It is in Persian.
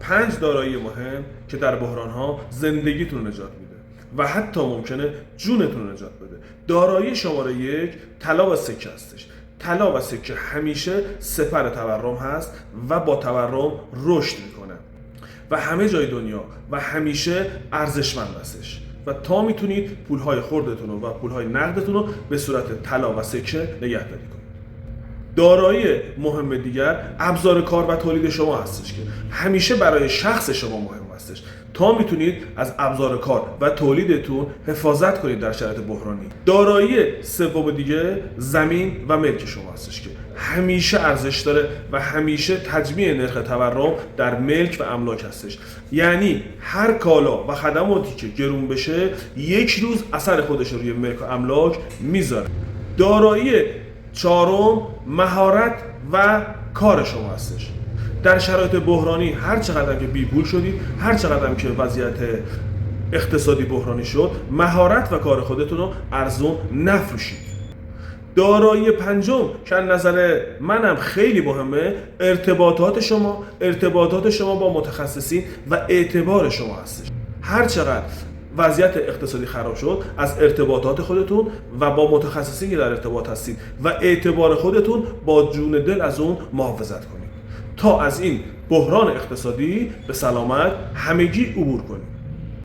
5 دارایی مهم که در بحران‌ها زندگیتون رو نجات میده و حتی ممکنه جونتون رو نجات بده. دارایی شماره 1 طلا و سکه هستش. طلا و سکه همیشه سپر تورم هست و با تورم رشد میکنه و همه جای دنیا و همیشه ارزشمند هستش و تا میتونید پولهای خردتون و پولهای نقدتون رو به صورت طلا و سکه نگهداری کنید. دارایی مهم دیگر ابزار کار و تولید شما هستش که همیشه برای شخص شما مهم هستش تا میتونید از ابزار کار و تولیدتون حفاظت کنید در شرایط بحرانی. دارایی سوم دیگه زمین و ملک شما هستش که همیشه ارزش داره و همیشه تجمیع نرخ تورم در ملک و املاک هستش. یعنی هر کالا و خدماتی که گرون بشه یک روز اثر خودش رو روی ملک و املاک میذاره. دارایی چهارم مهارت و کار شما هستش. در شرایط بحرانی هر چقدر که بی‌پول شدید، هر چقدر که وضعیت اقتصادی بحرانی شد، مهارت و کار خودتون رو ارزون نفروشید. دارایی پنجم که از نظر منم خیلی مهمه، ارتباطات شما با متخصصین و اعتبار شما هستش. هر چقدر وضعیت اقتصادی خراب شد، از ارتباطات خودتون و با متخصصین که در ارتباط هستید و اعتبار خودتون با جون دل از اون محافظت کنید تا از این بحران اقتصادی به سلامت همگی عبور کنید.